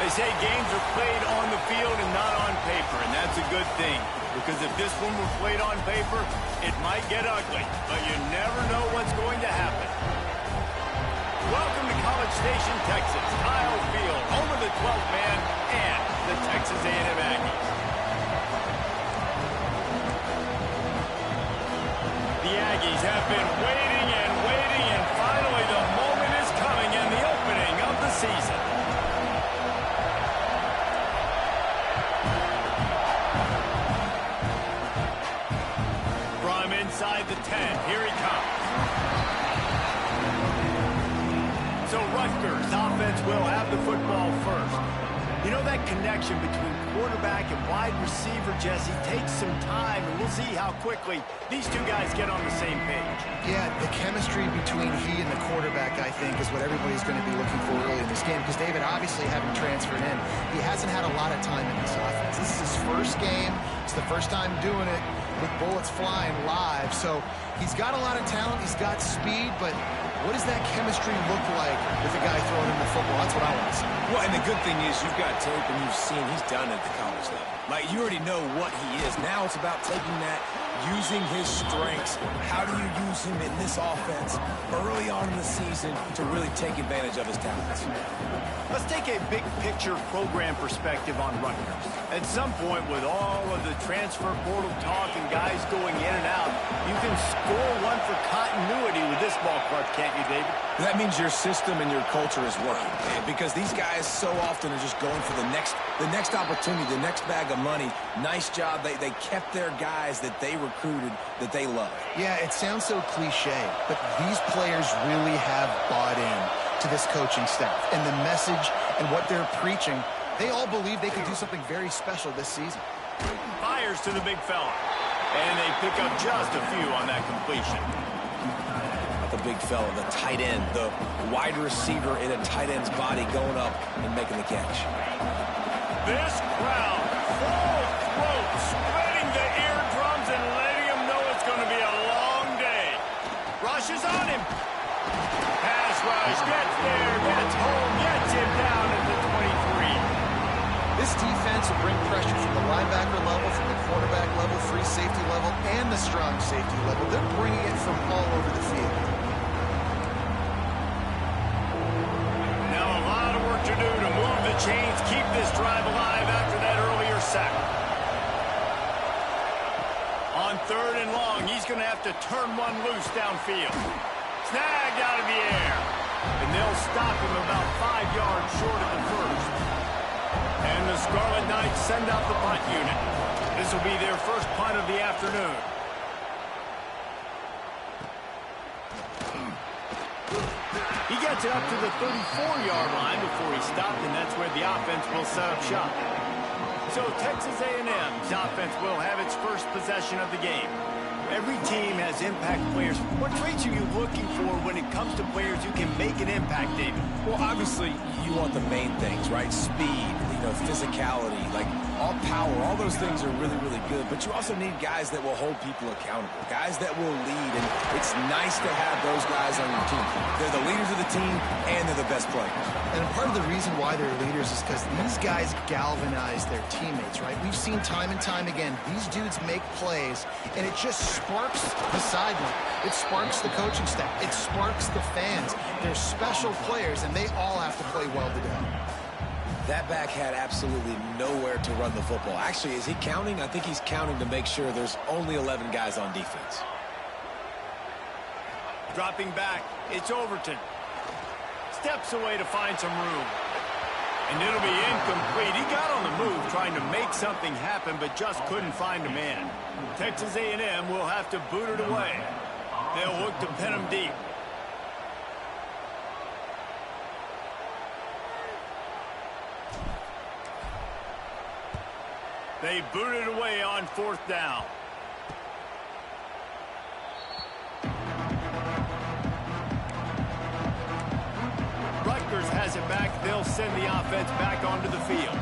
They say games are played on the field and not on paper, and that's a good thing. Because if this one were played on paper, it might get ugly. But you never know what's going to happen. Welcome to College Station, Texas. Kyle Field, home of the 12th man and the Texas A&M Aggies. The Aggies have been waiting and waiting, and finally the moment is coming and the opening of the season. From inside the 10, here he comes. So Rutgers offense will have the football first. You know, that connection between quarterback and wide receiver, Jesse, takes some time, and we'll see how quickly these two guys get on the same page. Yeah, the chemistry between he and the quarterback, I think, is what everybody's going to be looking for early in this game, because David, obviously, having transferred in, he hasn't had a lot of time in this offense. This is his first game. It's the first time doing it with bullets flying live. So he's got a lot of talent. He's got speed, but what does that chemistry look like with the guy throwing him the football? That's what I want to see. Well, and the good thing is you've got tape and you've seen he's done it at the college level. Like, you already know what he is. Now it's about taking that, using his strengths. How do you use him in this offense early on in the season to really take advantage of his talents? Let's take a big picture program perspective on Rutgers. At some point, with all of the transfer portal talk and guys going in and out, you can score one for continuity with this ball club, can't you, David? That means your system and your culture is working, because these guys so often are just going for the next opportunity, the next bag of money. Nice job. They kept their guys that they recruited, that they love. Yeah, it sounds so cliche, but these players really have bought in to this coaching staff and the message and what they're preaching. They all believe they can do something very special this season. Fires to the big fella, and they pick up just a few on that completion. The big fella, the tight end, the wide receiver in a tight end's body going up and making the catch. This crowd, full throat, spreading the eardrums and letting him know it's going to be a long day. Rush is on him. Pass rush, gets there, gets home, gets him down at the 23. This defense will bring pressure from the linebacker level, from the quarterback level, free safety level, and the strong safety level. They're bringing it from all over the field. Now a lot of work to do to move the chains, keep this drive alive after that earlier sack. On 3rd and long, he's going to have to turn one loose downfield. Snagged out of the air. And they'll stop him about 5 yards short of the first. And the Scarlet Knights send out the punt unit. This will be their first punt of the afternoon. He gets it up to the 34-yard line before he stopped, and that's where the offense will set up shop. So Texas A&M's offense will have its first possession of the game. Every team has impact players. What traits are you looking for when it comes to players who can make an impact, David? Well, obviously, you want the main things, right? Speed, physicality, like all power. All those things are really, really good. But you also need guys that will hold people accountable, guys that will lead. And it's nice to have those guys on your team. They're the leaders of the team, and they're the best players. And part of the reason why they're leaders is because these guys galvanize their teammates, right? We've seen time and time again, these dudes make plays, and it just sparks the sideline. It sparks the coaching staff. It sparks the fans. They're special players, and they all have to play well together. That back had absolutely nowhere to run the football. Actually, is he counting? I think he's counting to make sure there's only 11 guys on defense. Dropping back, it's Overton. Steps away to find some room. And it'll be incomplete. He got on the move trying to make something happen, but just couldn't find a man. Texas A&M will have to boot it away. They'll look to pin him deep. They boot it away on 4th down. Rutgers has it back. They'll send the offense back onto the field.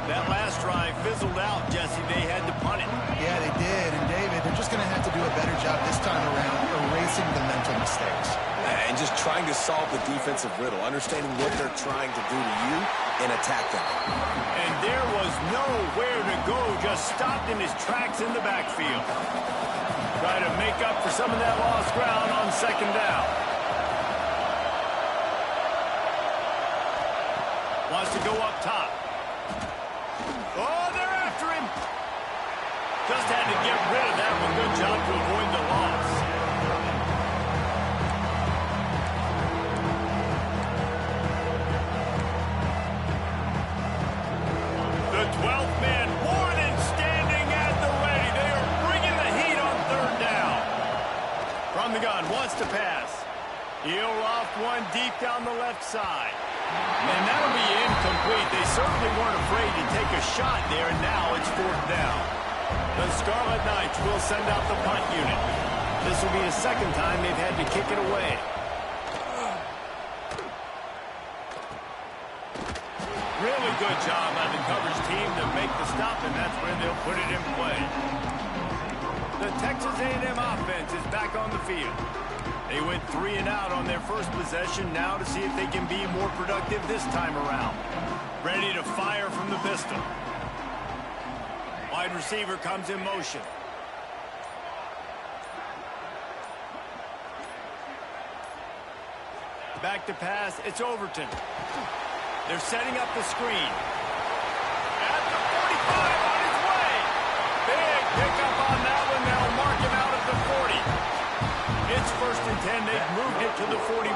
That last drive fizzled out, Jesse. They had to punt it. Yeah, they did. And, David, they're just going to have to do a better job this time around erasing the mental mistakes. And just trying to solve the defensive riddle, understanding what they're trying to do to you and attack that. And there was nowhere to go, just stopped in his tracks in the backfield. Try to make up for some of that lost ground on second down. Wants to go up top. Oh, they're after him. Just had to get rid of that one. Good job to avoid the loss. The 12th man, more than standing at the ready. They are bringing the heat on third down. From the gun, wants to pass. He'll off one deep down the left side. And that'll be incomplete. They certainly weren't afraid to take a shot there, and now it's fourth down. The Scarlet Knights will send out the punt unit. This will be the second time they've had to kick it away. Really good job by the coverage team to make the stop, and that's where they'll put it in play. The Texas A&M offense is back on the field. They went 3 and out on their first possession, now to see if they can be more productive this time around. Ready to fire from the pistol. Wide receiver comes in motion. Back to pass, it's Overton. They're setting up the screen. At the 45 on his way. Big pickup on that one, they'll mark him out at the 40. It's first and 10. They've moved it to the 41.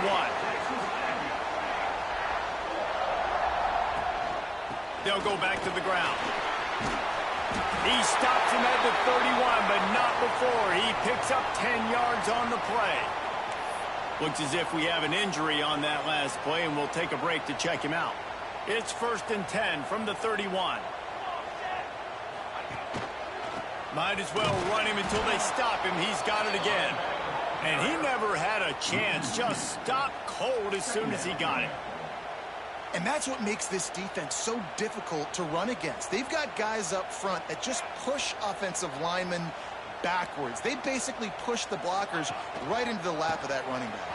They'll go back to the ground. He stops him at the 31, but not before. He picks up 10 yards on the play. Looks as if we have an injury on that last play, and we'll take a break to check him out. It's first and 10 from the 31. Might as well run him until they stop him. He's got it again. And he never had a chance. Just stopped cold as soon as he got it. And that's what makes this defense so difficult to run against. They've got guys up front that just push offensive linemen backwards. They basically push the blockers right into the lap of that running back.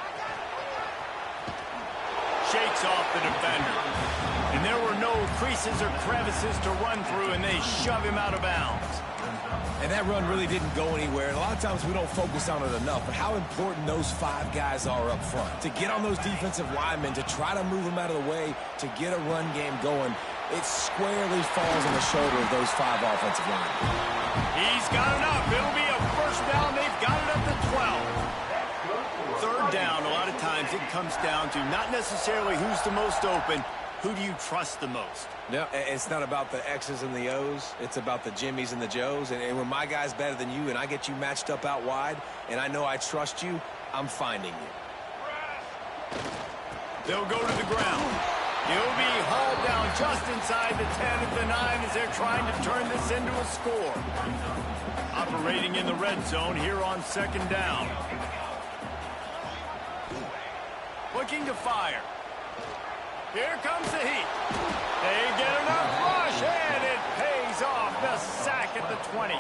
Shakes off the defender. And there were no creases or crevices to run through, and they shove him out of bounds. And that run really didn't go anywhere. And a lot of times we don't focus on it enough, but how important those 5 guys are up front. To get on those defensive linemen, to try to move them out of the way, to get a run game going, it squarely falls on the shoulder of those 5 offensive linemen. He's got enough. It'll be a first down. They've got it at the 12. Third down, a lot of times it comes down to not necessarily who's the most open, who do you trust the most? No, it's not about the X's and the O's. It's about the Jimmys and the Joes. And when my guy's better than you and I get you matched up out wide and I know I trust you, I'm finding you. They'll go to the ground. He'll be hauled down just inside the 10 at the 9 as they're trying to turn this into a score. Operating in the red zone here on second down. Looking to fire. Here comes the heat. They get enough rush, and it pays off. The sack at the 20.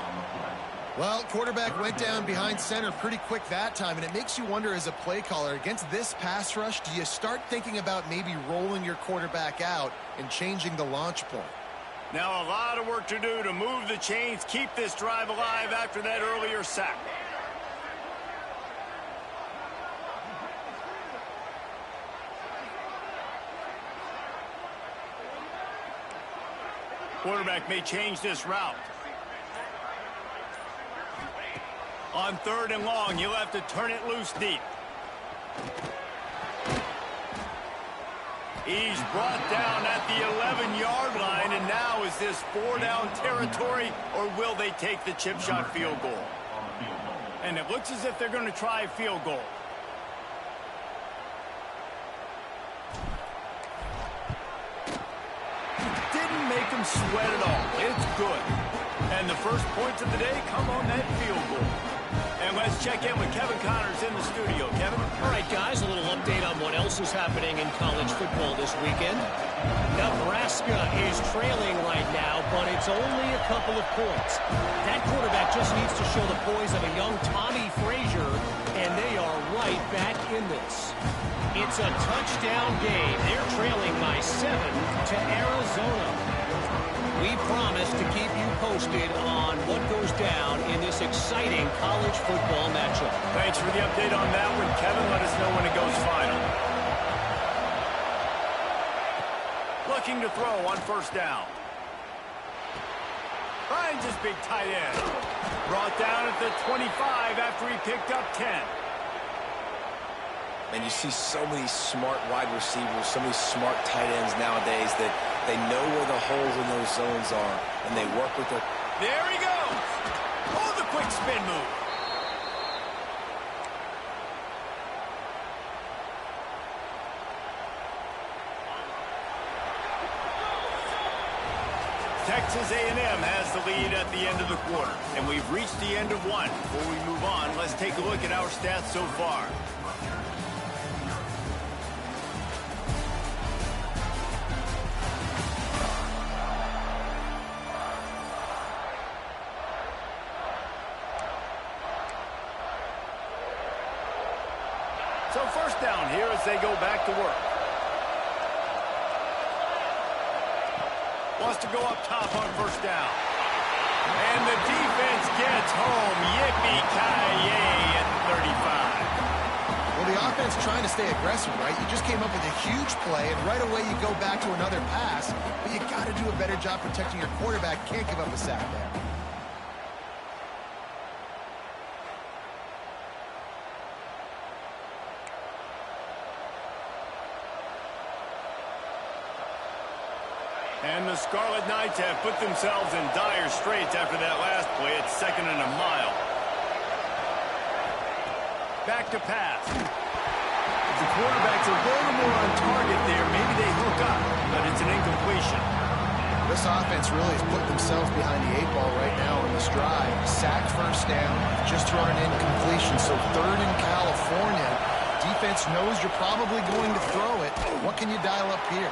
Well, quarterback went down behind center pretty quick that time, and it makes you wonder as a play caller, against this pass rush, do you start thinking about maybe rolling your quarterback out and changing the launch point? Now a lot of work to do to move the chains, keep this drive alive after that earlier sack. Quarterback may change this route. On third and long, you'll have to turn it loose deep. He's brought down at the 11-yard line, and now is this 4-down territory, or will they take the chip shot field goal? And it looks as if they're going to try a field goal. Didn't make him sweat at all. It's good. And the first points of the day come on that field goal. And let's check in with Kevin Connors in the studio. Kevin? All right, guys, a little update on what else is happening in college football this weekend. Nebraska is trailing right now, but it's only a couple of points. That quarterback just needs to show the poise of a young Tommy Frazier, and they are right back in this. It's a touchdown game. They're trailing by 7 to Arizona. We promise to keep you posted on what goes down in this exciting college football matchup. Thanks for the update on that one, Kevin. Let us know when it goes final. Looking to throw on first down. Finds his big tight end. Brought down at the 25 after he picked up 10. And you see so many smart wide receivers, so many smart tight ends nowadays that they know where the holes in those zones are, and they work with their... There he goes! Oh, the quick spin move. Texas A&M has the lead at the end of the quarter, and we've reached the end of one. Before we move on, let's take a look at our stats so far. So first down here as they go back to work. Wants to go up top on first down. And the defense gets home. Yippee-ki-yay at the 35. Well, the offense trying to stay aggressive, right? You just came up with a huge play, and right away you go back to another pass, but you got to do a better job protecting your quarterback. Can't give up a sack there. And the Scarlet Knights have put themselves in dire straits after that last play. It's 2nd and a mile. Back to pass. The quarterback's a little more on target there. Maybe they hook up, but it's an incompletion. This offense really has put themselves behind the 8 ball right now in this drive. Sack first down, just thrown an incompletion. So 3rd in California. Defense knows you're probably going to throw it. What can you dial up here?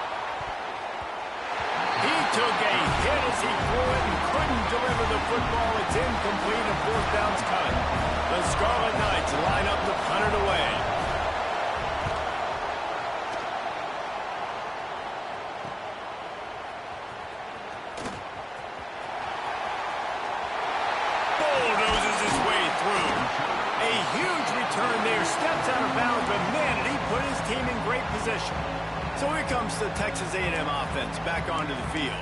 He took a hit as he threw it and couldn't deliver the football. It's incomplete and 4th down's cut. The Scarlet Knights line up to punt it away. Bulldozes his way through. A huge return there. Steps out of bounds, but man, did he put his team in great position. So here comes the Texas A&M offense back onto the field.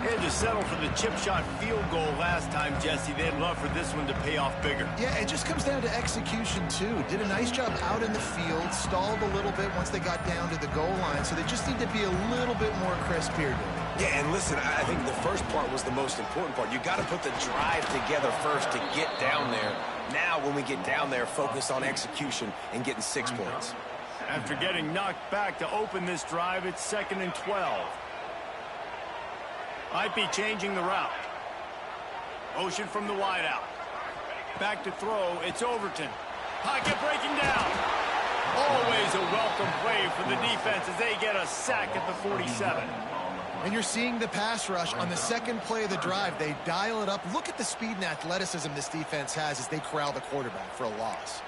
They had to settle for the chip shot field goal last time, Jesse. They'd love for this one to pay off bigger. Yeah, it just comes down to execution, too. Did a nice job out in the field, stalled a little bit once they got down to the goal line, so they just need to be a little bit more crisp here. Yeah, and listen, I think the first part was the most important part. You got to put the drive together first to get down there. Now, when we get down there, focus on execution and getting 6 points. After getting knocked back to open this drive, it's 2nd and 12. Might be changing the route. Motion from the wideout. Back to throw, it's Overton. Pocket breaking down. Always a welcome play for the defense as they get a sack at the 47. And you're seeing the pass rush on the 2nd play of the drive. They dial it up. Look at the speed and athleticism this defense has as they corral the quarterback for a loss.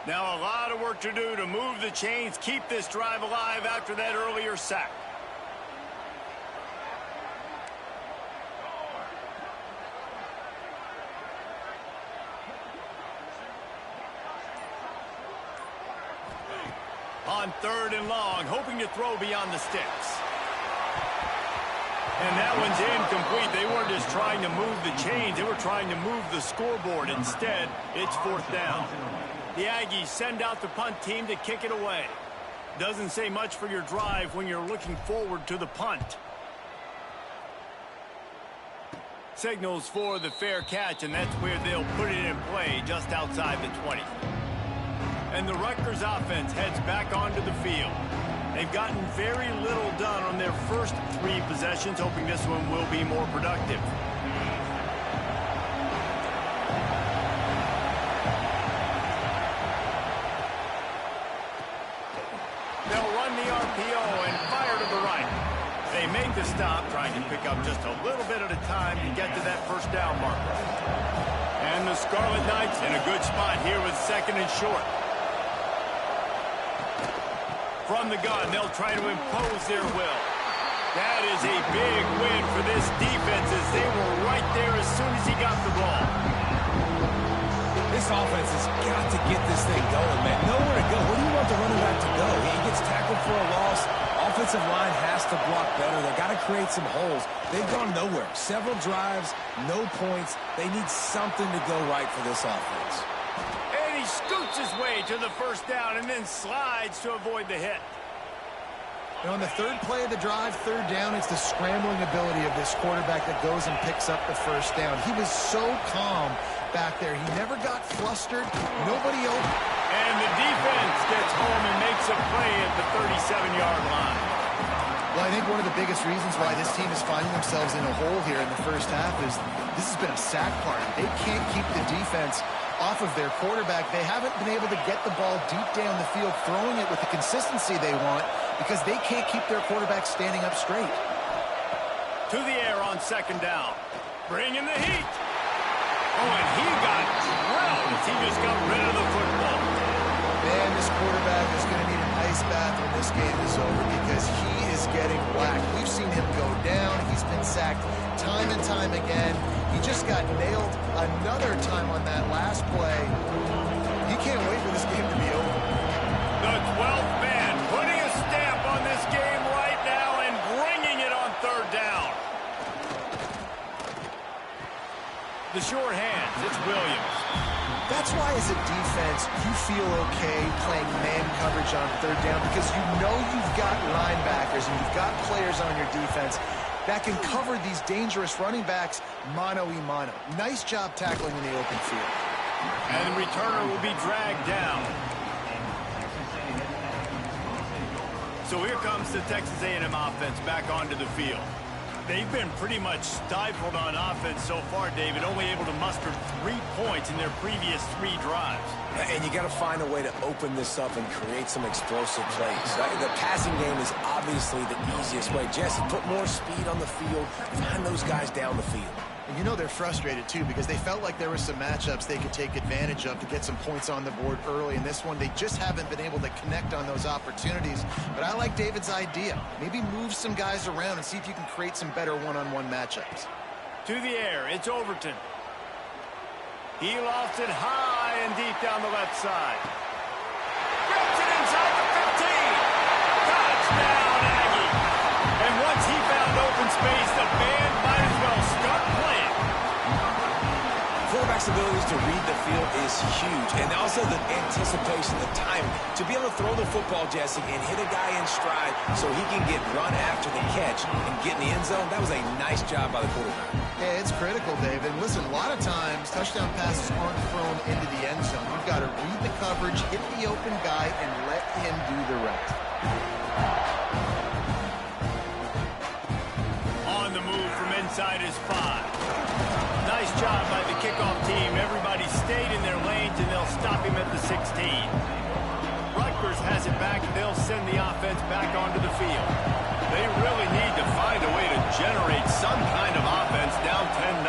Now a lot of work to do to move the chains, keep this drive alive after that earlier sack. On 3rd and long, hoping to throw beyond the sticks. And that one's incomplete. They weren't just trying to move the chains, they were trying to move the scoreboard. Instead, it's 4th down. The Aggies send out the punt team to kick it away. Doesn't say much for your drive when you're looking forward to the punt. Signals for the fair catch, and that's where they'll put it in play, just outside the 20. And the Rutgers offense heads back onto the field. They've gotten very little done on their first 3 possessions, hoping this one will be more productive. They'll run the RPO and fire to the right. They make the stop, trying to pick up just a little bit at a time to get to that first down marker. And the Scarlet Knights in a good spot here with 2nd and short. From the gun, they'll try to impose their will. That is a big win for this defense as they were right there as soon as he got the ball. This offense has got to get this thing going, man. Nowhere to go. Where do you want the running back to go? He gets tackled for a loss. Offensive line has to block better. They've got to create some holes. They've gone nowhere. Several drives, no points. They need something to go right for this offense. And he scoots his way to the first down and then slides to avoid the hit. And on the 3rd play of the drive, 3rd down, it's the scrambling ability of this quarterback that goes and picks up the first down. He was so calm back there. He never got flustered. Nobody open. And the defense gets home and makes a play at the 37-yard line. Well, I think one of the biggest reasons why this team is finding themselves in a hole here in the first half is this has been a sack party. They can't keep the defense off of their quarterback. They haven't been able to get the ball deep down the field, throwing it with the consistency they want because they can't keep their quarterback standing up straight. To the air on 2nd down. Bringing the heat. Oh, and he got drilled as he just got rid of the football. Man, this quarterback is going to need an ice bath when this game is over because he is getting whacked. We've seen him go down. He's been sacked time and time again. He just got nailed another time on that last play. He can't wait for this game to be over. The 12th man putting a stamp on this game right now and bringing it on 3rd down. The short hands, it's Williams. That's why as a defense, you feel okay playing man coverage on 3rd down because you know you've got linebackers and you've got players on your defense that can cover these dangerous running backs mano-a-mano. Nice job tackling in the open field. And the returner will be dragged down. So here comes the Texas A&M offense back onto the field. They've been pretty much stifled on offense so far, David, only able to muster 3 points in their previous 3 drives. And you got to find a way to open this up and create some explosive plays. The passing game is obviously the easiest way. Jesse, put more speed on the field, find those guys down the field. And you know they're frustrated, too, because they felt like there were some matchups they could take advantage of to get some points on the board early. In this one, they just haven't been able to connect on those opportunities. But I like David's idea. Maybe move some guys around and see if you can create some better one-on-one matchups. To the air, it's Overton. He lofts it high and deep down the left side. Gets it inside the 15. Touchdown, Aggie. And once he found open space, the band might as well start playing. Quarterback's abilities to read the field is huge, and also the anticipation, the time to be able to throw the football, Jesse, and hit a guy in stride so he can get run after the catch and get in the end zone. That was a nice job by the quarterback. Yeah, it's critical, David. Listen, a lot of times touchdown passes aren't thrown into the end zone. You've got to read the coverage, hit the open guy, and let him do the rest. On the move from inside is 5. Nice job by the kickoff team. Everybody stayed in their lanes, and they'll stop him at the 16. Rutgers has it back, and they'll send the offense back onto the field. They really need to find a way to generate some kind of offense down 10-0.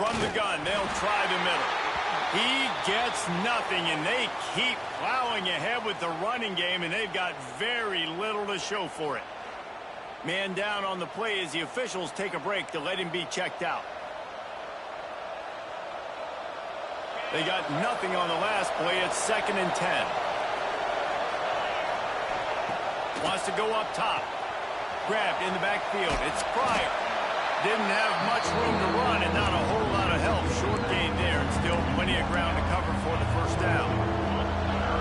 From the gun, they'll try the middle. He gets nothing, and they keep plowing ahead with the running game, and they've got very little to show for it. Man down on the play as the officials take a break to let him be checked out. They got nothing on the last play. It's 2nd and 10. Wants to go up top. Grabbed in the backfield. It's Pryor. Didn't have much room to run and not a whole lot of help. Short gain there and still plenty of ground to cover for the first down.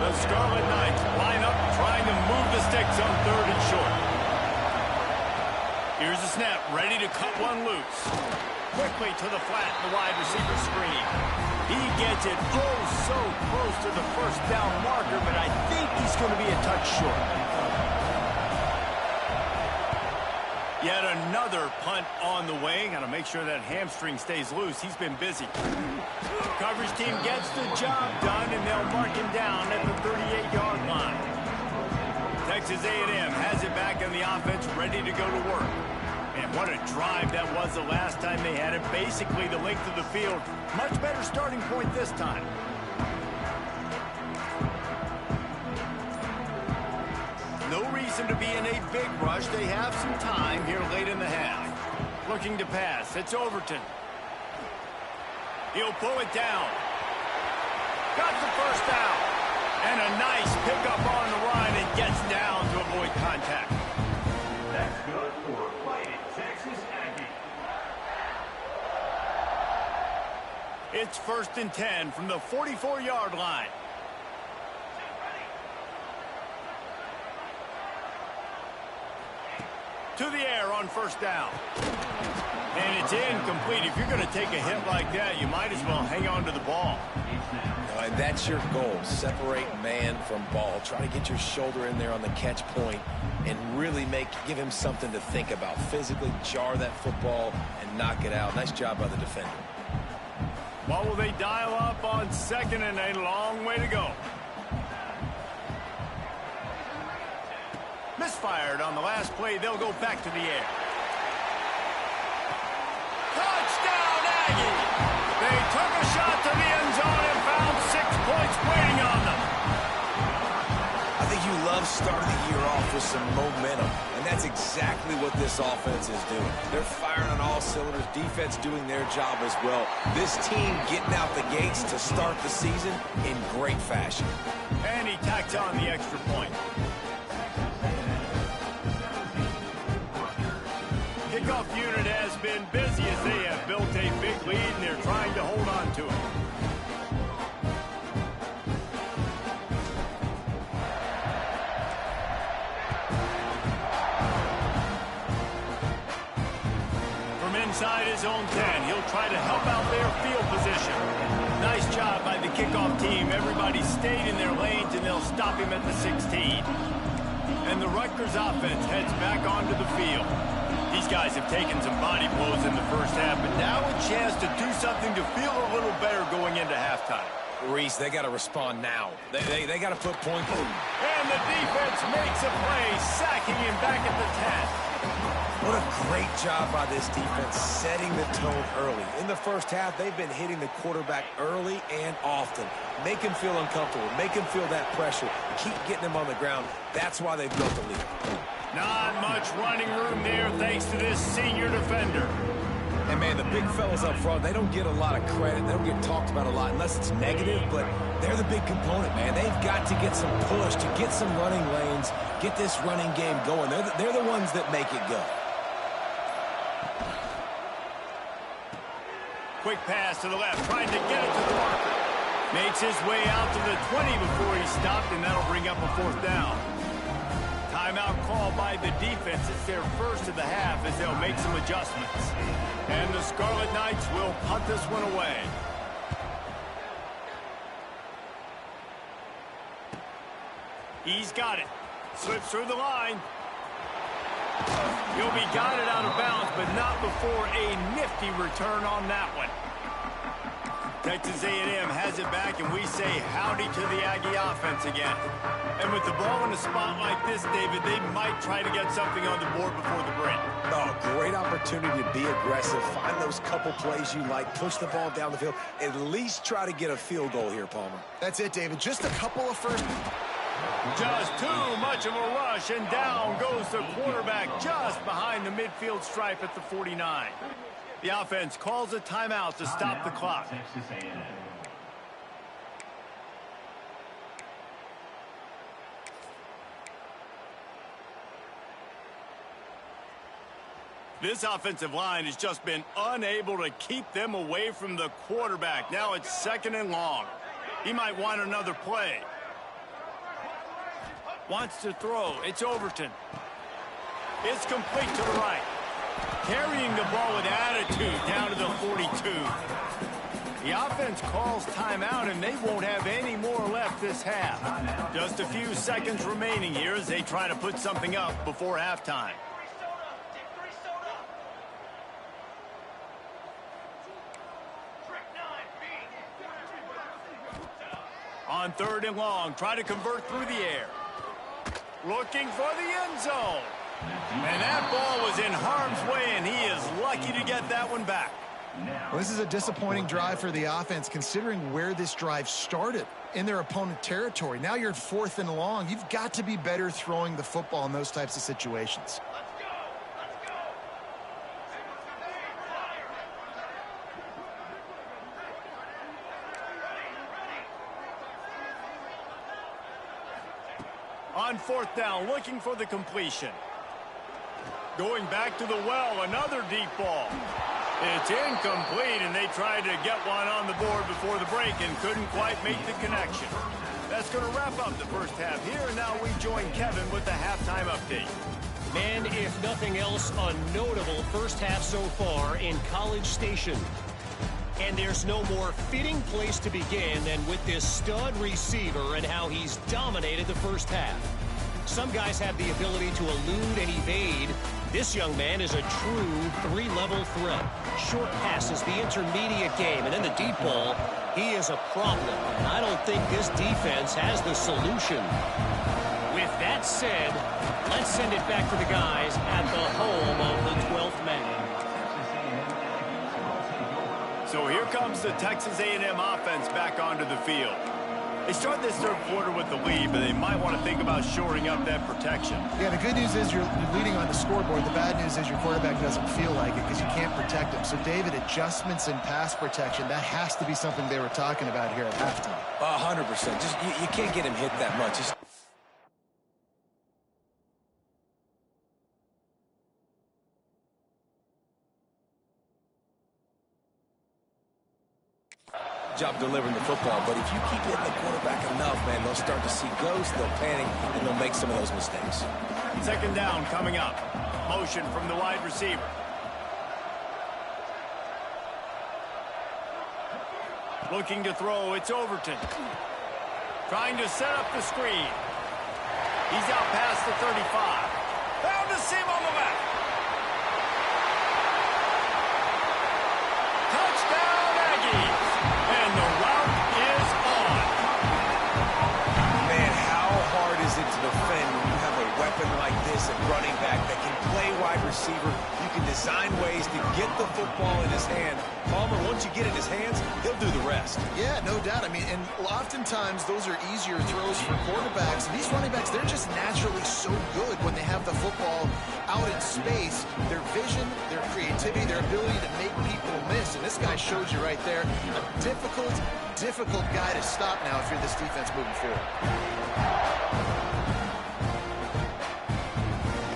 The Scarlet Knights line up trying to move the sticks on 3rd and short. Here's the snap. Ready to cut one loose. Quickly to the flat, the wide receiver screen. He gets it oh so close to the first down marker, but I think he's going to be a touch short. Yet another punt on the way. Got to make sure that hamstring stays loose. He's been busy. Coverage team gets the job done, and they'll mark him down at the 38-yard line. Texas A&M has it back on the offense, ready to go to work. And Man, what a drive that was the last time they had it. Basically the length of the field. Much better starting point this time. No reason to be in a big rush. They have some time here late in the half. Looking to pass. It's Overton. He'll pull it down. Got the first down. And a nice pickup on the run and gets down to avoid contact. That's good for Fighting Texas Aggie. It's 1st and 10 from the 44-yard line. To the air on 1st down. And it's incomplete. If you're going to take a hit like that, you might as well hang on to the ball. And that's your goal. Separate man from ball. Try to get your shoulder in there on the catch point and really give him something to think about. Physically jar that football and knock it out. Nice job by the defender. What will they dial up on 2nd and a long way to go? Misfired on the last play. They'll go back to the air. Touchdown, Aggie! They took a shot to the end zone and found 6 points waiting on them. I think you love starting the year off with some momentum, and that's exactly what this offense is doing. They're firing on all cylinders, defense doing their job as well. This team getting out the gates to start the season in great fashion. And he tacks on the extra point. Kickoff unit has been busy as they have built a big lead and they're trying to hold on to it. From inside his own 10, he'll try to help out their field position. Nice job by the kickoff team. Everybody stayed in their lanes and they'll stop him at the 16. And the Rutgers offense heads back onto the field. These guys have taken some body blows in the first half, but now a chance to do something to feel a little better going into halftime. Reese, they got to respond now. They got to put points. And the defense makes a play, sacking him back at the 10. What a great job by this defense setting the tone early. In the first half, they've been hitting the quarterback early and often. Make him feel uncomfortable. Make him feel that pressure. Keep getting him on the ground. That's why they've built the lead. Not much running room there thanks to this senior defender. And, man, the big fellas up front, they don't get a lot of credit. They don't get talked about a lot unless it's negative, but they're the big component, man. They've got to get some push, to get some running lanes, get this running game going. They're the ones that make it go. Quick pass to the left, trying to get it to the marker. Makes his way out to the 20 before he stopped, and that'll bring up a 4th down. Timeout called by the defense. It's their first of the half as they'll make some adjustments. And the Scarlet Knights will punt this one away. He's got it. Slips through the line. He'll be guided out of bounds, but not before a nifty return on that one. Texas A&M has it back, and we say howdy to the Aggie offense again. And with the ball in a spot like this, David, they might try to get something on the board before the break. Oh, great opportunity to be aggressive. Find those couple plays you like. Push the ball down the field. At least try to get a field goal here, Palmer. That's it, David. Just a couple of first. Just too much of a rush, and down goes the quarterback just behind the midfield stripe at the 49. The offense calls a timeout to stop the clock. This offensive line has just been unable to keep them away from the quarterback. Now it's 2nd and long. He might want another play. Wants to throw. It's Overton. It's complete to the right. Carrying the ball with attitude down to the 42. The offense calls timeout, and they won't have any more left this half. Just a few seconds remaining here as they try to put something up before halftime. On 3rd and long, try to convert through the air. Looking for the end zone. And that ball was in harm's way, and he is lucky to get that one back. Well, this is a disappointing drive for the offense, considering where this drive started in their opponent territory. Now you're at 4th and long. You've got to be better throwing the football in those types of situations. On 4th down, looking for the completion. Going back to the well, another deep ball. It's incomplete, and they tried to get one on the board before the break and couldn't quite make the connection. That's going to wrap up the first half here, and now we join Kevin with the halftime update. Man, if nothing else, a notable first half so far in College Station. And there's no more fitting place to begin than with this stud receiver and how he's dominated the first half. Some guys have the ability to elude and evade. This young man is a true 3-level threat. Short passes, the intermediate game, and then the deep ball. He is a problem, and I don't think this defense has the solution. With that said, let's send it back to the guys at the home of the 12th man. So here comes the Texas A&M offense back onto the field. They start this third quarter with the lead, but they might want to think about shoring up that protection. Yeah, the good news is you're leading on the scoreboard. The bad news is your quarterback doesn't feel like it because you can't protect him. So, David, adjustments in pass protection, that has to be something they were talking about here at halftime. 100%. Just you can't get him hit that much. Job delivering the football, but if you keep hitting the quarterback enough, man, they'll start to see ghosts, they'll panic, and they'll make some of those mistakes. 2nd down coming up. Motion from the wide receiver. Looking to throw, it's Overton. Trying to set up the screen. He's out past the 35. Found a seam on the left. Touchdown, Aggies. And the route is on. Man, how hard is it to defend when you have a weapon like this at running back that can play wide receiver? You can design ways to get the football in his hand. Palmer, once you get it in his hands, he'll do the rest. Yeah, no doubt. I mean, and oftentimes those are easier throws for quarterbacks. These running backs, they're just naturally so good when they have the football out in space. Their vision, their creativity, their ability to make people miss. And this guy shows you right there. A difficult guy to stop now if you're this defense moving forward.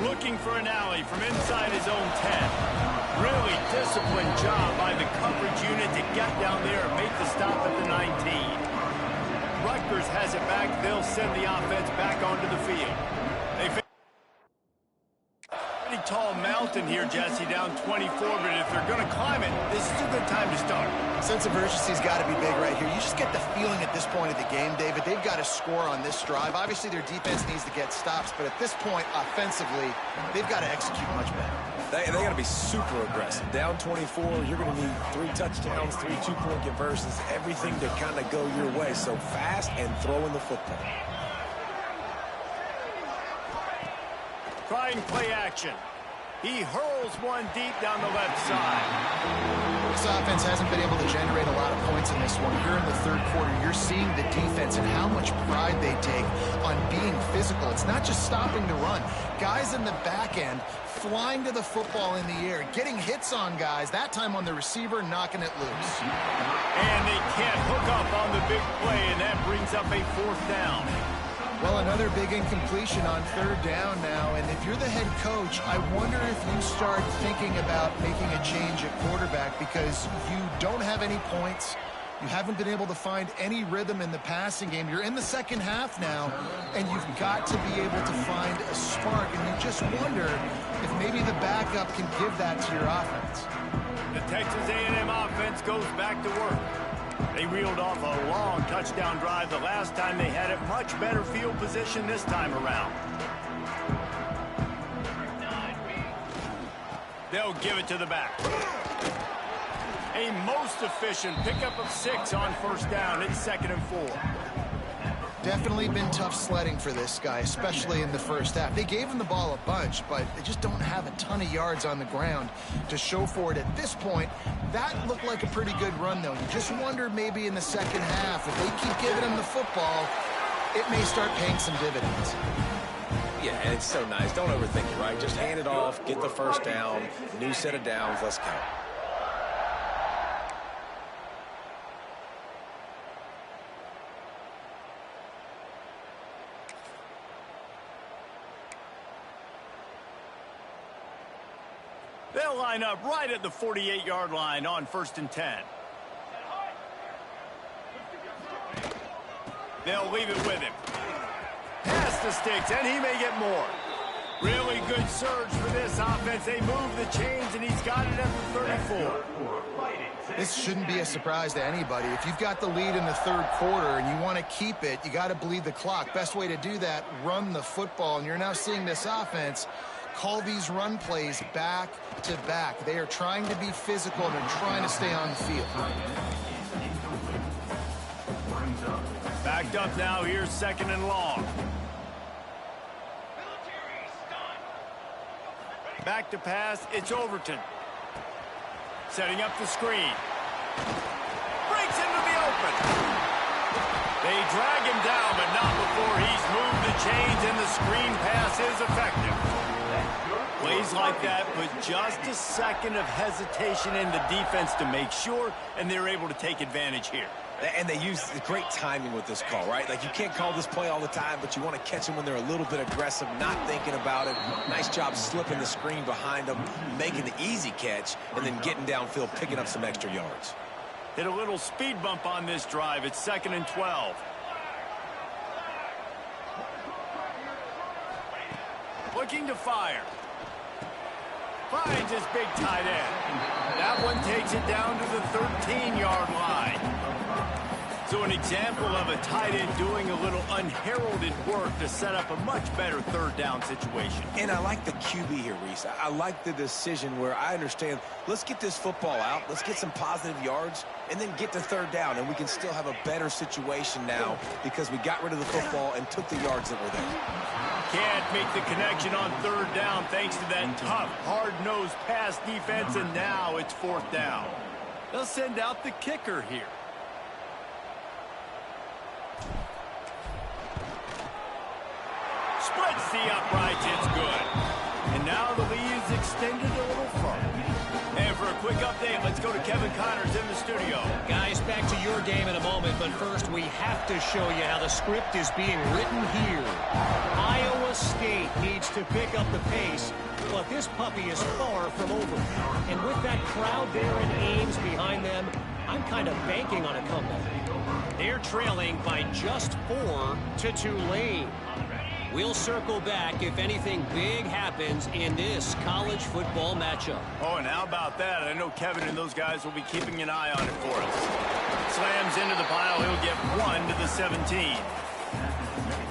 Looking for an alley from inside his own 10. Really disciplined job by the coverage unit to get down there and make the stop at the 19. Rutgers has it back. They'll send the offense back onto the field. They pretty tall mountain here, Jesse, down 24, but if they're going to climb it, this is a good time to start. Sense of urgency's got to be big right here. You just get the feeling at this point of the game, David, they've got to score on this drive. Obviously, their defense needs to get stops, but at this point, offensively, they've got to execute much better. They got to be super aggressive. Down 24, you're going to need 3 touchdowns, 3 two-point conversions, everything to kind of go your way. So fast and throwing the football. Trying play action. He hurls one deep down the left side. This offense hasn't been able to generate a lot of points in this one. Here in the third quarter, you're seeing the defense and how much pride they take on being physical. It's not just stopping the run. Guys in the back end flying to the football in the air, getting hits on guys, that time on the receiver, knocking it loose. And they can't hook up on the big play, and that brings up a 4th down. Well, another big incompletion on 3rd down now, and if you're the head coach, I wonder if you start thinking about making a change at quarterback because you don't have any points. You haven't been able to find any rhythm in the passing game. You're in the second half now, and you've got to be able to find a spark, and you just wonder if maybe the backup can give that to your offense. The Texas A&M offense goes back to work. They reeled off a long touchdown drive the last time they had it. Much better field position this time around. They'll give it to the back. A most efficient pickup of 6 on 1st down. It's 2nd and 4. Definitely been tough sledding for this guy, especially in the first half. They gave him the ball a bunch, but they just don't have a ton of yards on the ground to show for it at this point. That looked like a pretty good run, though. You just wonder maybe in the second half, if they keep giving him the football, it may start paying some dividends. Yeah, and it's so nice. Don't overthink it, right? Just hand it off, get the first down, new set of downs, let's count. They'll line up right at the 48-yard line on 1st and 10. They'll leave it with him. Pass the sticks, and he may get more. Really good surge for this offense. They move the chains, and he's got it at the 34. This shouldn't be a surprise to anybody. If you've got the lead in the third quarter and you want to keep it, you got to bleed the clock. Best way to do that, run the football. And you're now seeing this offense call these run plays back to back. They are trying to be physical, and they're trying to stay on the field. Backed up now. Here's 2nd and long. Back to pass. It's Overton. Setting up the screen. Breaks into the open. They drag him down, but not before he's moved the chains, and the screen pass is effective. Plays like that, but just a second of hesitation in the defense to make sure, and they're able to take advantage here. And they use the great timing with this call, right? Like, you can't call this play all the time, but you want to catch them when they're a little bit aggressive, not thinking about it. Nice job slipping the screen behind them, making the easy catch, and then getting downfield, picking up some extra yards. Hit a little speed bump on this drive. It's 2nd and 12. Looking to fire. Finds his big tight end. That one takes it down to the 13-yard line. So an example of a tight end doing a little unheralded work to set up a much better third down situation. And I like the QB here, Reese. I like the decision where I understand, let's get this football out, let's get some positive yards, and then get to third down, and we can still have a better situation now because we got rid of the football and took the yards that were there. Can't make the connection on third down thanks to that tough, hard-nosed pass defense, and now it's 4th down. They'll send out the kicker here. Splits the uprights, it's good. And now the lead is extended a little further. And for a quick update, let's go to Kevin Connors in the studio. Guys, back to your game in a moment, but first we have to show you how the script is being written here. Iowa State needs to pick up the pace, but this puppy is far from over. And with that crowd there in Ames behind them, I'm kind of banking on a comeback. They're trailing by just 4 to Tulane. We'll circle back if anything big happens in this college football matchup. Oh, and how about that? I know Kevin and those guys will be keeping an eye on it for us. Slams into the pile. He'll get 1 to the 17.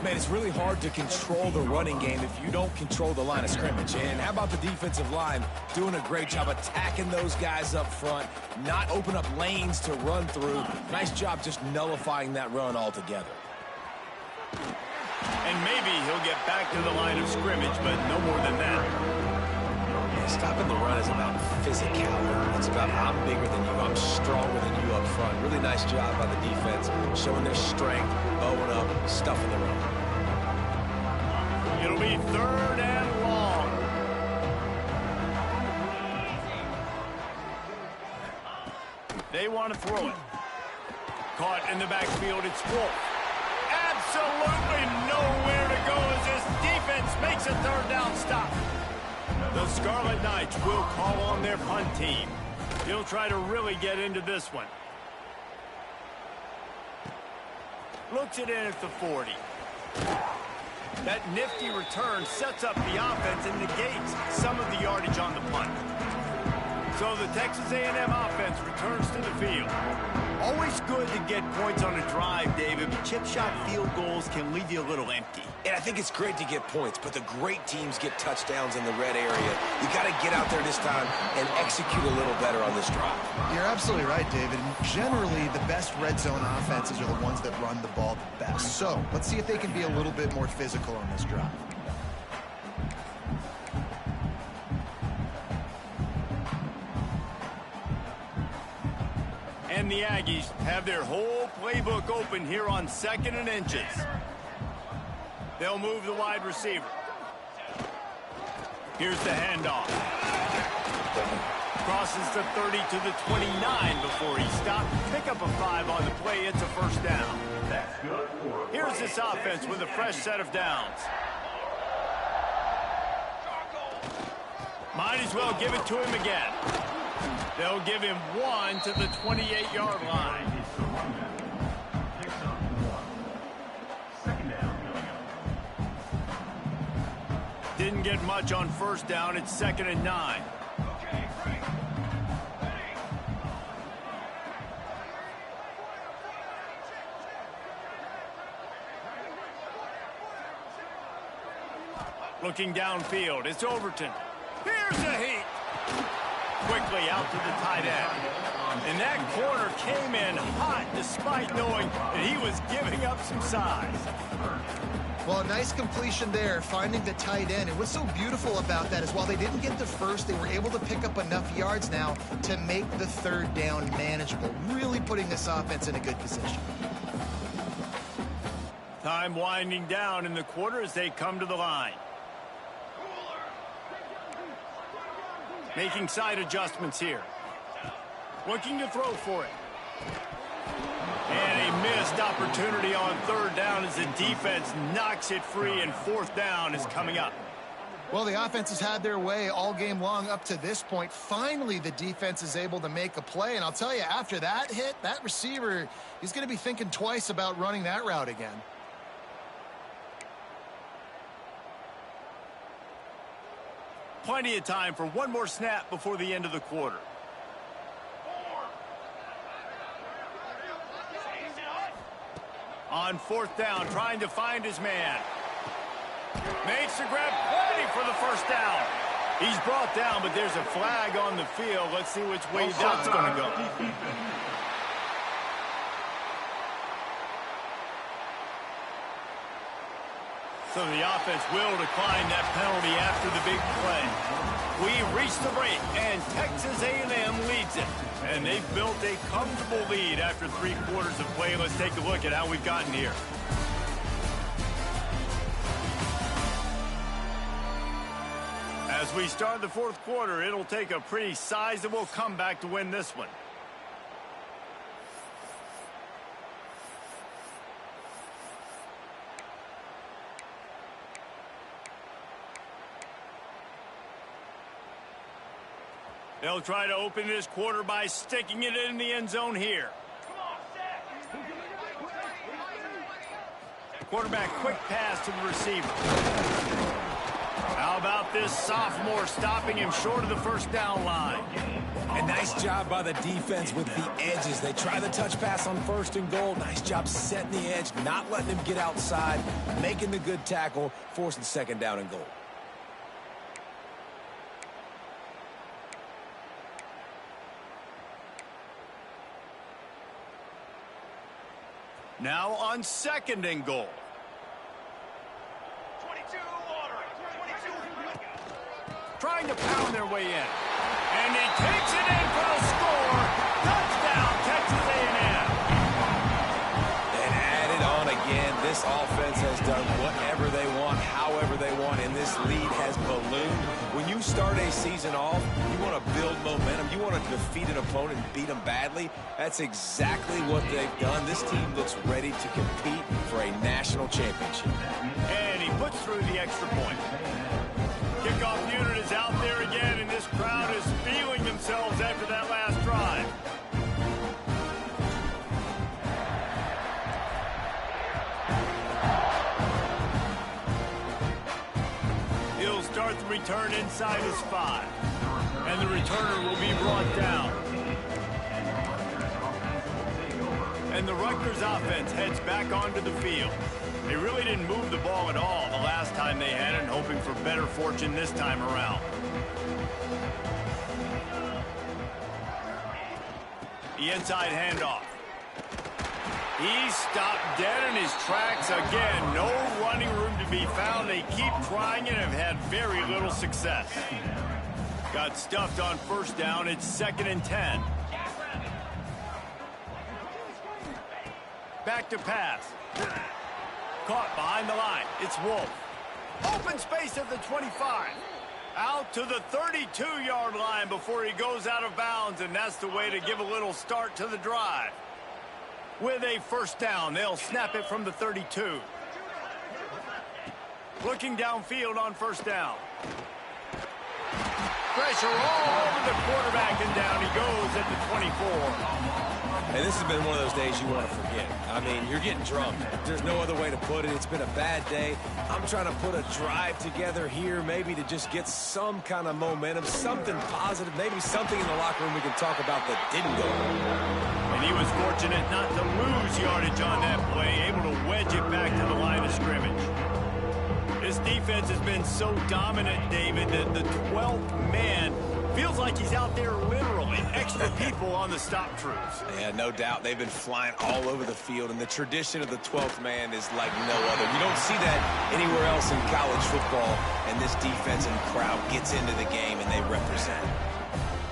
Man, it's really hard to control the running game if you don't control the line of scrimmage. And how about the defensive line doing a great job attacking those guys up front, not open up lanes to run through. Nice job just nullifying that run altogether. And maybe he'll get back to the line of scrimmage, but no more than that. Yeah, stopping the run is about physicality. It's about I'm bigger than you, I'm stronger than you up front. Really nice job by the defense, showing their strength, bowing up, stuffing the run. It'll be 3rd and long. They want to throw it. Caught in the backfield, it's Wolf. Absolutely nowhere to go as this defense makes a 3rd down stop. The Scarlet Knights will call on their punt team. He'll try to really get into this one. Looks it in at the 40. That nifty return sets up the offense and negates some of the yardage on the punt. So the Texas A&M offense returns to the field. Always good to get points on a drive, David, but chip shot field goals can leave you a little empty. And I think it's great to get points, but the great teams get touchdowns in the red area. You got to get out there this time and execute a little better on this drive. You're absolutely right, David. Generally, the best red zone offenses are the ones that run the ball the best. So let's see if they can be a little bit more physical on this drive. And the Aggies have their whole playbook open here on 2nd and inches. They'll move the wide receiver. Here's the handoff. Crosses the 30 to the 29 before he stopped. Pick up a 5 on the play. It's a first down. That's good for a Here's this offense with a fresh set of downs. Might as well give it to him again. They'll give him 1 to the 28-yard line. Didn't get much on first down. It's 2nd and 9. Looking downfield, it's Overton. Here's a heat. Quickly out to the tight end. And that corner came in hot despite knowing that he was giving up some size. Well, a nice completion there, finding the tight end. And what's so beautiful about that is while they didn't get the first, they were able to pick up enough yards now to make the 3rd down manageable, really putting this offense in a good position. Time winding down in the quarter as they come to the line. Making side adjustments here. Looking to throw for it. And a missed opportunity on 3rd down as the defense knocks it free, and 4th down is coming up. Well, the offense has had their way all game long up to this point. Finally, the defense is able to make a play. And I'll tell you, after that hit, that receiver, he's going to be thinking twice about running that route again. Plenty of time for one more snap before the end of the quarter. On 4th down, trying to find his man. Makes the grab, plenty for the first down. He's brought down, but there's a flag on the field. Let's see which way that's going to go. So the offense will decline that penalty after the big play. We reach the break, and Texas A&M leads it. And they've built a comfortable lead after 3 quarters of play. Let's take a look at how we've gotten here. As we start the 4th quarter, it'll take a pretty sizable comeback to win this one. They'll try to open this quarter by sticking it in the end zone here. Quarterback, quick pass to the receiver. How about this sophomore stopping him short of the 1st down line? A nice job by the defense with the edges. They try the touch pass on 1st and goal. Nice job setting the edge, not letting him get outside, making the good tackle, forcing 2nd down and goal. Now on 2nd and goal. 22 order. 22. Trying to pound their way in. And he takes it in for the score. Touchdown, Texas A&M. And add it on again. This offense has done whatever they want, however they want, and this lead has ballooned. When you start a season off, you want to build momentum. You want to defeat an opponent and beat them badly. That's exactly what they've done. This team looks ready to compete for a national championship. And he puts through the extra point. Kickoff unit is out there again, and this crowd is feeling themselves after that last drive. He'll start the return inside his 5. And the returner will be brought down. the Rutgers offense heads back onto the field. They really didn't move the ball at all the last time they had it, and hoping for better fortune this time around. The inside handoff. He's stopped dead in his tracks again. No running room to be found. They keep trying and have had very little success. Got stuffed on first down. It's 2nd and 10. Back to pass. Caught behind the line. It's Wolf. Open space at the 25. Out to the 32-yard line before he goes out of bounds, and that's the way to give a little start to the drive. With a first down, they'll snap it from the 32. Looking downfield on first down. Pressure all over the quarterback, and down he goes at the 24. And this has been one of those days you want to forget. I mean, you're getting drunk. There's no other way to put it. It's been a bad day. I'm trying to put a drive together here, maybe to just get some kind of momentum, something positive, maybe something in the locker room we can talk about that didn't go. And he was fortunate not to lose yardage on that play, able to wedge it back to the line of scrimmage. This defense has been so dominant, David, that the 12th man feels like he's out there literally. Extra people on the stop troops. Yeah, no doubt. They've been flying all over the field, and the tradition of the 12th man is like no other. You don't see that anywhere else in college football, and this defense and crowd gets into the game, and they represent.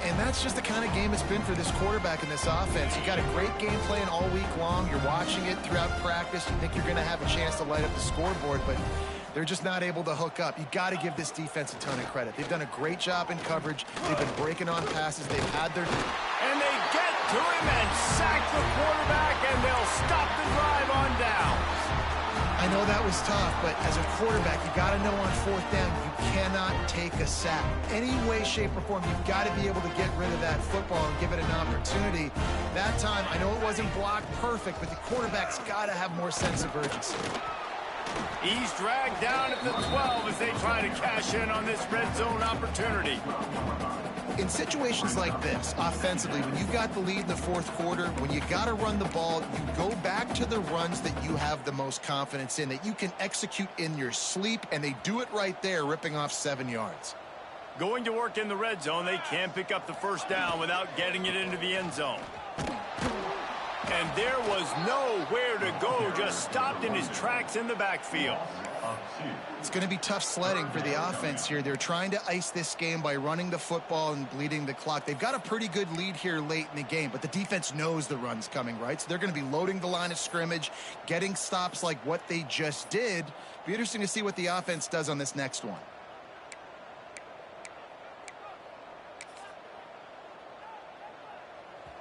And that's just the kind of game it's been for this quarterback and this offense. You got a great game plan all week long. You're watching it throughout practice. You think you're going to have a chance to light up the scoreboard, but they're just not able to hook up. You got to give this defense a ton of credit. They've done a great job in coverage. They've been breaking on passes. They've had their... And they get to him and sack the quarterback, and they'll stop the drive on downs. I know that was tough, but as a quarterback, you got to know on fourth down, you cannot take a sack. Any way, shape, or form, you've got to be able to get rid of that football and give it an opportunity. That time, I know it wasn't blocked perfect, but the quarterback's got to have more sense of urgency. He's dragged down at the 12 as they try to cash in on this red zone opportunity. In situations like this, offensively, when you've got the lead in the fourth quarter, when you got to run the ball, you go back to the runs that you have the most confidence in, that you can execute in your sleep, and they do it right there, ripping off 7 yards. Going to work in the red zone, they can't pick up the first down without getting it into the end zone. And there was nowhere to go, just stopped in his tracks in the backfield. It's going to be tough sledding for the offense here. They're trying to ice this game by running the football and bleeding the clock. They've got a pretty good lead here late in the game, but the defense knows the run's coming, right? So they're going to be loading the line of scrimmage, getting stops like what they just did. Be interesting to see what the offense does on this next one.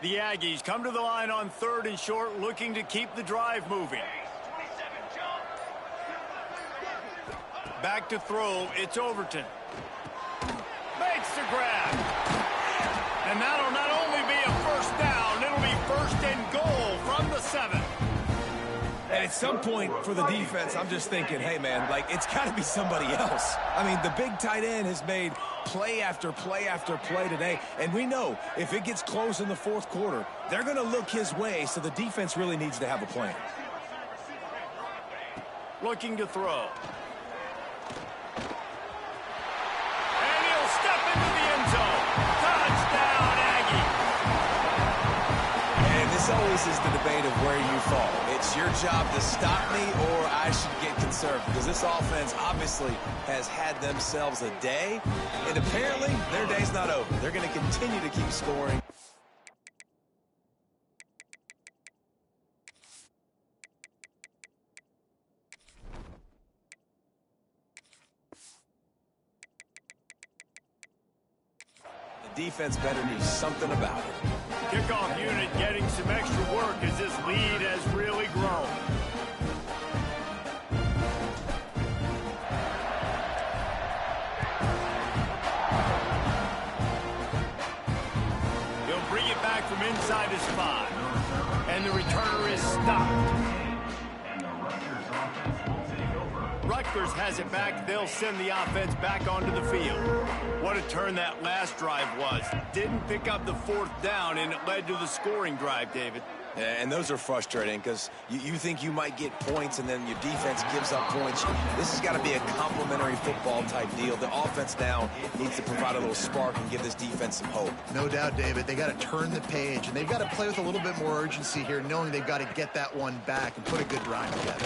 The Aggies come to the line on 3rd and short, looking to keep the drive moving. Back to throw, it's Overton. Makes the grab. And that'll not only be a first down, it'll be 1st and goal from the 7. And at some point for the defense, I'm just thinking, hey, man, like, it's got to be somebody else. I mean, the big tight end has made play after play after play today, and we know if it gets close in the fourth quarter, they're going to look his way, so the defense really needs to have a plan. Looking to throw. And he'll step into the end zone. Touchdown, Aggie. And this always is the debate of where you fall. It's your job to stop me, or I should get conserved, because this offense obviously has had themselves a day, and apparently their day's not over. They're going to continue to keep scoring. The defense better do something about it. Kickoff unit getting some extra work as this lead has really grown. He'll bring it back from inside his 5. And the returner is stopped. And the Rutgers offense will take over. Rutgers has it back, they'll send the offense back onto the field. What a turn that last drive was. Didn't pick up the 4th down, and it led to the scoring drive, David. Yeah, and those are frustrating because you think you might get points and then your defense gives up points. This has got to be a complementary football type deal. The offense now needs to provide a little spark and give this defense some hope. No doubt, David. They got to turn the page, and they've got to play with a little bit more urgency here, knowing they've got to get that one back and put a good drive together.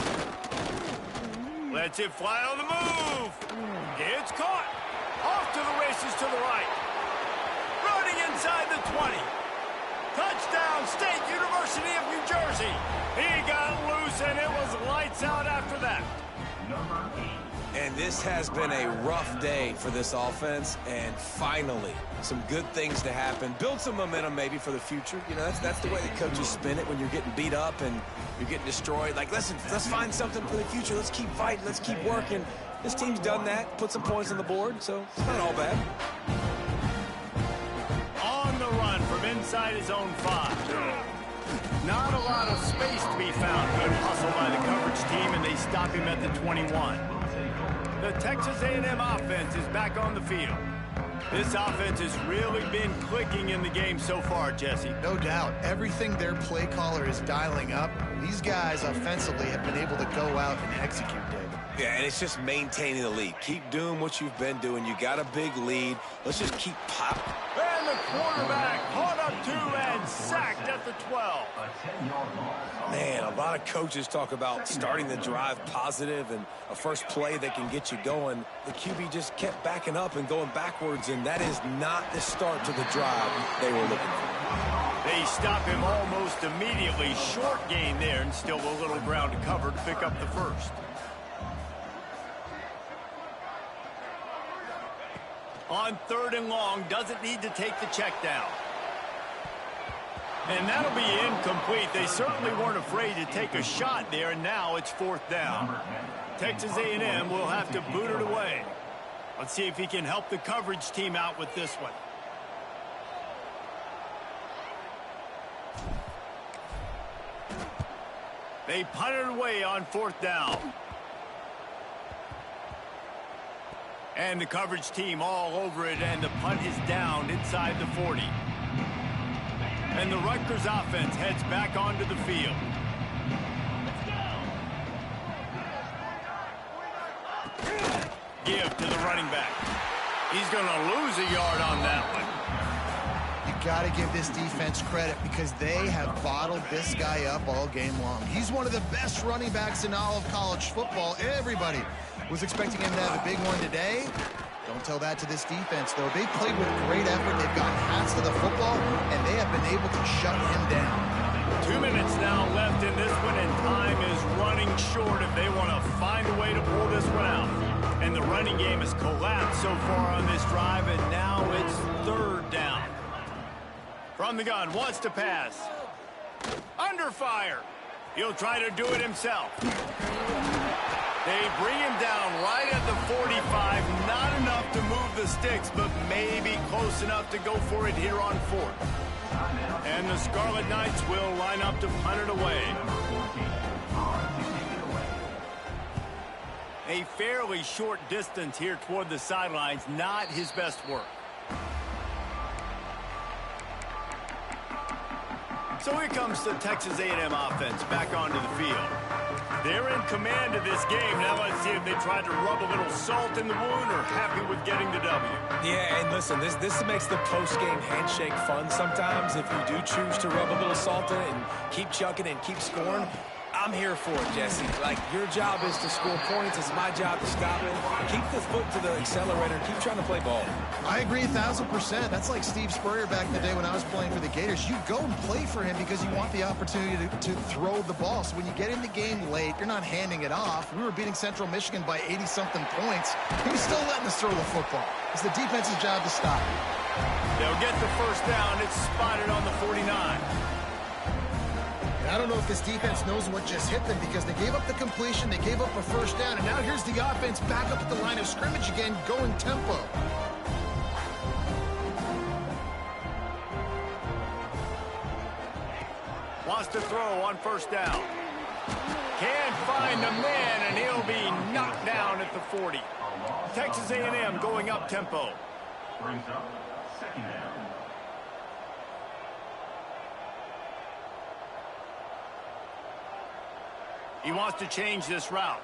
Lets it fly on the move. It's caught. Off to the races to the right. Running inside the 20. Touchdown, State University of New Jersey. He got loose, and it was lights out after that. And this has been a rough day for this offense, and finally, some good things to happen. Build some momentum maybe for the future. You know, that's the way the coaches spin it when you're getting beat up and you're getting destroyed. Like, listen, let's find something for the future. Let's keep fighting. Let's keep working. This team's done that, put some points on the board, so it's not all bad. On the run from inside his own 5. Not a lot of space to be found. Good hustle by the coverage team, and they stop him at the 21. The Texas A&M offense is back on the field. This offense has really been clicking in the game so far, Jesse. No doubt. Everything their play caller is dialing up, these guys offensively have been able to go out and execute, David. Yeah, and it's just maintaining the lead. Keep doing what you've been doing. You got a big lead. Let's just keep popping. And the quarterback caught up to and sacked at the 12. Man, a lot of coaches talk about starting the drive positive and a first play that can get you going. The QB just kept backing up and going backwards, and that is not the start to the drive they were looking for. They stop him almost immediately. Short gain there, and still a little ground to cover to pick up the first. On 3rd and long, doesn't need to take the check down. And that'll be incomplete. They certainly weren't afraid to take a shot there, and now it's 4th down. Texas A&M will have to boot it away. Let's see if he can help the coverage team out with this one. They punt it away on 4th down. And the coverage team all over it, and the punt is down inside the 40. And the Rutgers offense heads back onto the field. Give to the running back. He's going to lose a yard on that one. You got to give this defense credit because they have bottled this guy up all game long. He's one of the best running backs in all of college football. Everybody was expecting him to have a big one today. Don't tell that to this defense, though. They played with great effort. They've gotten hats to the football, and they have been able to shut him down. 2 minutes now left in this one, and time is running short if they want to find a way to pull this one out. And the running game has collapsed so far on this drive, and now it's 3rd down. From the gun, wants to pass. Under fire. He'll try to do it himself. They bring him down right at the 45. Not enough to move the sticks, but maybe close enough to go for it here on 4th. And the Scarlet Knights will line up to punt it away. A fairly short distance here toward the sidelines, not his best work. So here comes the Texas A&M offense back onto the field. They're in command of this game. Now let's see if they tried to rub a little salt in the wound or happy with getting the W. Yeah, and listen, this makes the post-game handshake fun sometimes. If you do choose to rub a little salt in it and keep chucking and keep scoring, I'm here for it, Jesse. Like, your job is to score points. It's my job to stop it. Keep the foot to the accelerator. Keep trying to play ball. I agree 1,000%. That's like Steve Spurrier back in the day when I was playing for the Gators. You go and play for him because you want the opportunity to throw the ball. So when you get in the game late, you're not handing it off. We were beating Central Michigan by 80-something points. He was still letting us throw the football. It's the defense's job to stop it. They'll get the first down. It's spotted on the 49. I don't know if this defense knows what just hit them because they gave up the completion, they gave up a first down, and now here's the offense back up at the line of scrimmage again, going tempo. Wants to throw on first down. Can't find the man, and he'll be knocked down at the 40. Texas A&M going up tempo. Brings up second down. He wants to change this route.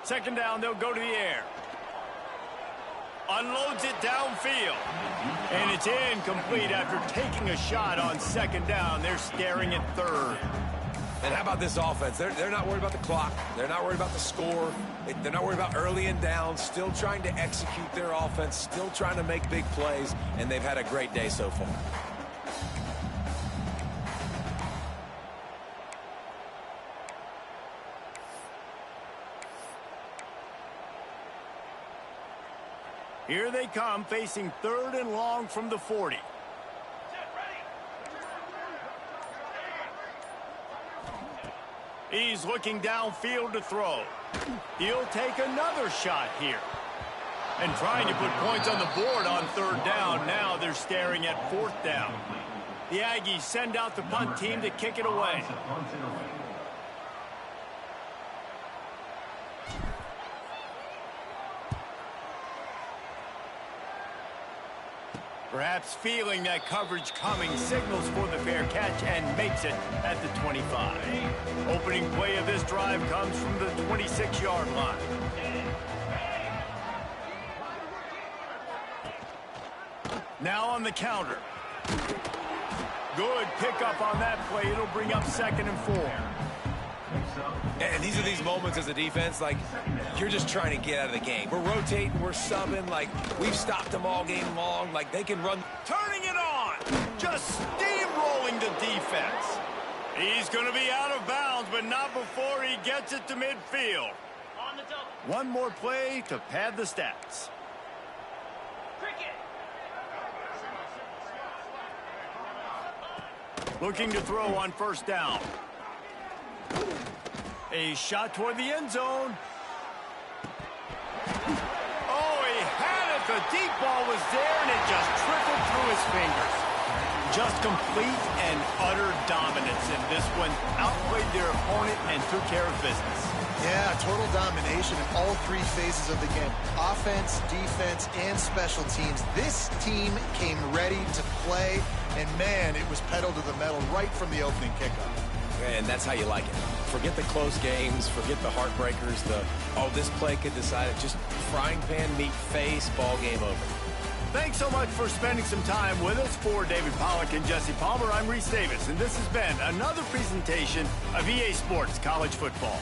Second down, they'll go to the air. Unloads it downfield. And it's incomplete after taking a shot on second down. They're staring at third. And how about this offense? They're not worried about the clock. They're not worried about the score. They're not worried about early and down. Still trying to execute their offense. Still trying to make big plays. And they've had a great day so far. Here they come, facing third and long from the 40. He's looking downfield to throw. He'll take another shot here. And trying to put points on the board on third down. Now they're staring at fourth down. The Aggies send out the punt team to kick it away. Perhaps feeling that coverage coming, signals for the fair catch and makes it at the 25. Opening play of this drive comes from the 26-yard line. Now on the counter. Good pickup on that play. It'll bring up second and 4. And these are these moments as a defense, like, you're just trying to get out of the game. We're rotating, we're subbing, like, we've stopped them all game long. Like, they can run. Turning it on. Just steamrolling the defense. He's going to be out of bounds, but not before he gets it to midfield. On the double. One more play to pad the stats. Cricket. Looking to throw on first down. A shot toward the end zone. Oh, he had it. The deep ball was there, and it just trickled through his fingers. Just complete and utter dominance in this one. Outplayed their opponent and took care of business. Yeah, total domination in all three phases of the game. Offense, defense, and special teams. This team came ready to play, and man, it was pedal to the metal right from the opening kickoff. And that's how you like it. Forget the close games, forget the heartbreakers, this play could decide it. Just frying pan meet face, ball game over. Thanks so much for spending some time with us. For David Pollack and Jesse Palmer, I'm Reese Davis, and this has been another presentation of EA Sports College Football.